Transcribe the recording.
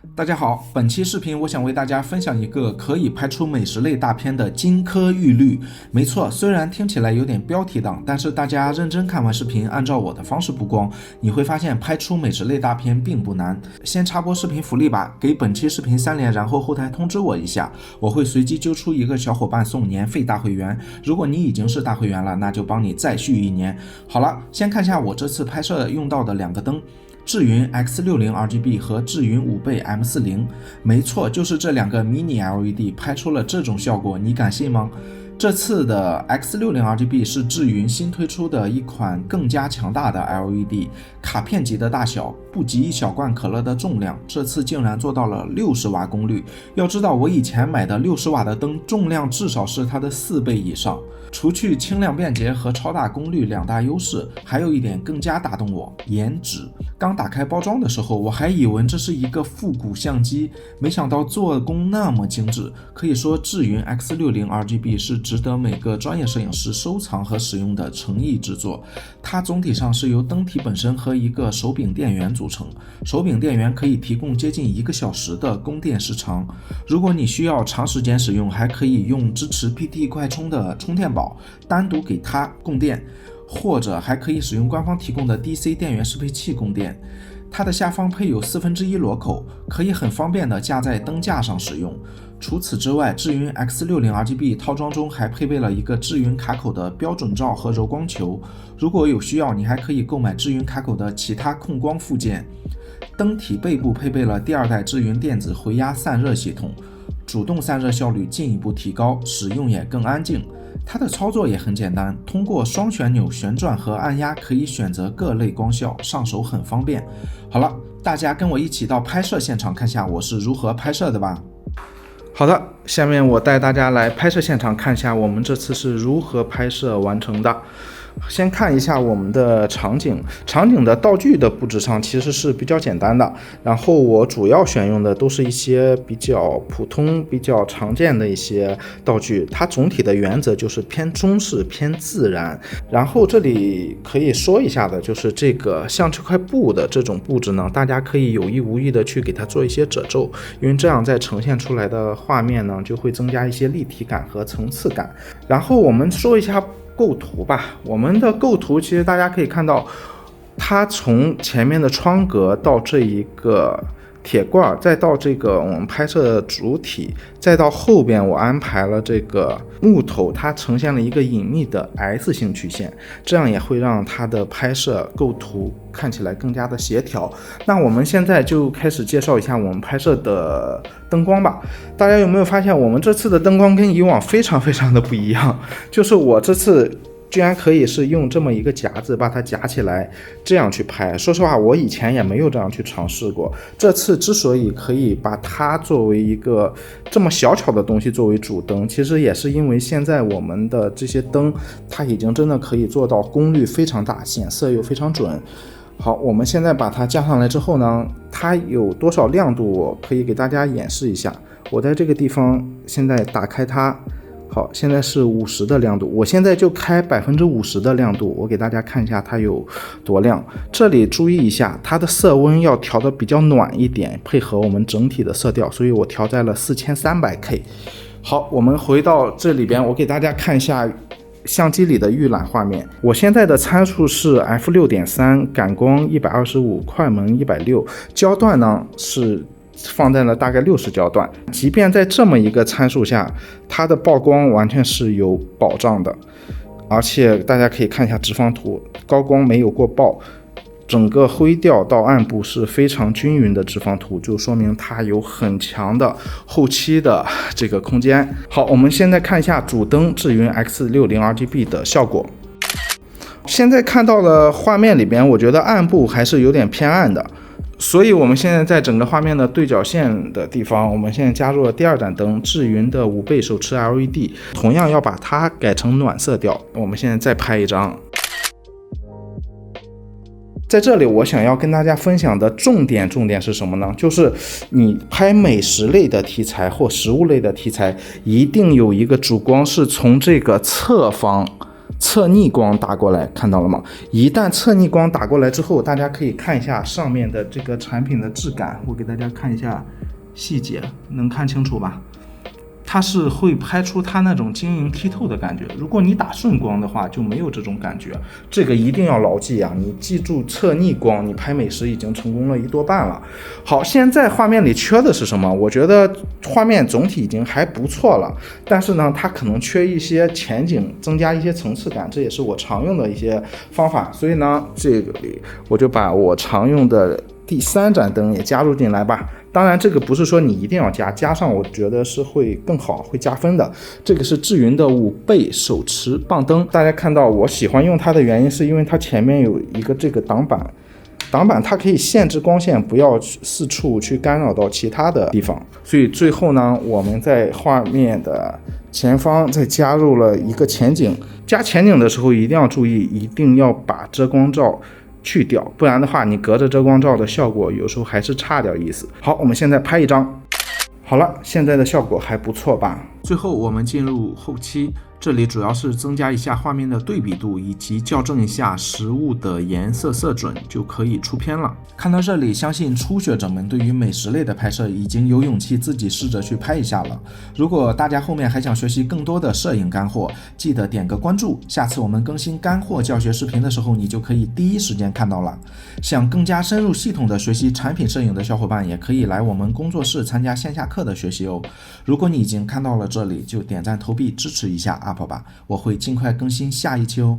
大家好，本期视频我想为大家分享一个可以拍出美食类大片的金科玉律。没错，虽然听起来有点标题党，但是大家认真看完视频，按照我的方式曝光，你会发现拍出美食类大片并不难。先插播视频福利吧，给本期视频3连，然后后台通知我一下，我会随机揪出一个小伙伴送年费大会员。如果你已经是大会员了，那就帮你再续1年。好了，先看一下我这次拍摄用到的2个灯。智云 X60 RGB 和智云5倍 M40， 没错，就是这2个 mini LED 拍出了这种效果，你敢信吗？这次的 X60 RGB 是智云新推出的一款更加强大的 LED， 卡片级的大小，不及一小罐可乐的重量，这次竟然做到了60瓦功率。要知道我以前买的60瓦的灯重量至少是它的4倍以上。除去轻量便捷和超大功率2大优势，还有一点更加打动我，颜值。刚打开包装的时候，我还以为这是一个复古相机，没想到做工那么精致。可以说智云 X60 RGB 是值得每个专业摄影师收藏和使用的诚意之作。它总体上是由灯体本身和一个手柄电源组成，手柄电源可以提供接近1个小时的供电时长。如果你需要长时间使用，还可以用支持 PT 快充的充电宝单独给它供电，或者还可以使用官方提供的 DC 电源适配器供电。它的下方配有1/4螺口，可以很方便的架在灯架上使用。除此之外，智云 X60 RGB 套装中还配备了一个智云卡口的标准罩和柔光球，如果有需要，你还可以购买智云卡口的其他控光附件。灯体背部配备了第2代智云电子回压散热系统，主动散热效率进一步提高，使用也更安静。它的操作也很简单，通过双旋钮旋转和按压可以选择各类光效，上手很方便。好了，大家跟我一起到拍摄现场看下我是如何拍摄的吧。好的，下面我带大家来拍摄现场看一下我们这次是如何拍摄完成的。先看一下我们的场景的道具的布置上其实是比较简单的，然后我主要选用的都是一些比较普通比较常见的一些道具，它总体的原则就是偏中式偏自然。然后这里可以说一下的就是这个像这块布的这种布置呢，大家可以有意无意的去给它做一些褶皱，因为这样在呈现出来的画面呢就会增加一些立体感和层次感。然后我们说一下构图吧，我们的构图其实大家可以看到，它从前面的窗格到这一个铁罐，再到这个我们拍摄的主体，再到后边我安排了这个木头，它呈现了一个隐秘的 S 型曲线，这样也会让它的拍摄构图看起来更加的协调。那我们现在就开始介绍一下我们拍摄的灯光吧。大家有没有发现我们这次的灯光跟以往非常的不一样，就是我这次居然可以是用这么一个夹子把它夹起来这样去拍，说实话我以前也没有这样去尝试过。这次之所以可以把它作为一个这么小巧的东西作为主灯，其实也是因为现在我们的这些灯它已经真的可以做到功率非常大，显色又非常准。好，我们现在把它加上来之后呢，它有多少亮度我可以给大家演示一下。我在这个地方现在打开它，好，现在是50的亮度，我现在就开50%的亮度，我给大家看一下它有多亮。这里注意一下，它的色温要调的比较暖一点，配合我们整体的色调，所以我调在了4300K。好，我们回到这里边，我给大家看一下相机里的预览画面。我现在的参数是 f6.3， 感光125，快门160，焦段呢是放在了大概60焦段。即便在这么一个参数下，它的曝光完全是有保障的，而且大家可以看一下直方图，高光没有过曝，整个灰调到暗部是非常均匀的直方图，就说明它有很强的后期的这个空间。好，我们现在看一下主灯智云 X60 RGB 的效果。现在看到了画面里边，我觉得暗部还是有点偏暗的，所以我们现在在整个画面的对角线的地方，我们现在加入了第2盏灯智云的5倍手持 LED， 同样要把它改成暖色调。我们现在再拍一张。在这里我想要跟大家分享的重点是什么呢？就是你拍美食类的题材或食物类的题材，一定有一个主光是从这个侧方侧逆光打过来，看到了吗？一旦侧逆光打过来之后，大家可以看一下上面的这个产品的质感，我给大家看一下细节，能看清楚吧？它是会拍出它那种晶莹剔透的感觉，如果你打顺光的话就没有这种感觉，这个一定要牢记啊！你记住侧逆光，你拍美食已经成功了1多半了。好，现在画面里缺的是什么？我觉得画面总体已经还不错了，但是呢，它可能缺一些前景，增加一些层次感，这也是我常用的一些方法。所以呢，这个里我就把我常用的第3盏灯也加入进来吧。当然这个不是说你一定要加上我觉得是会更好，会加分的。这个是智云的5倍手持棒灯，大家看到我喜欢用它的原因是因为它前面有一个这个挡板它可以限制光线不要四处去干扰到其他的地方。所以最后呢，我们在画面的前方再加入了一个前景，加前景的时候一定要注意，一定要把遮光罩去掉，不然的话你隔着遮光罩的效果有时候还是差点意思。好，我们现在拍一张。好了，现在的效果还不错吧？最后我们进入后期，这里主要是增加一下画面的对比度，以及校正一下食物的颜色色准，就可以出片了。看到这里，相信初学者们对于美食类的拍摄已经有勇气自己试着去拍一下了。如果大家后面还想学习更多的摄影干货，记得点个关注，下次我们更新干货教学视频的时候，你就可以第一时间看到了。想更加深入系统的学习产品摄影的小伙伴，也可以来我们工作室参加线下课的学习哦。如果你已经看到了这里，就点赞投币支持一下 UP 吧，我会尽快更新下一期哦。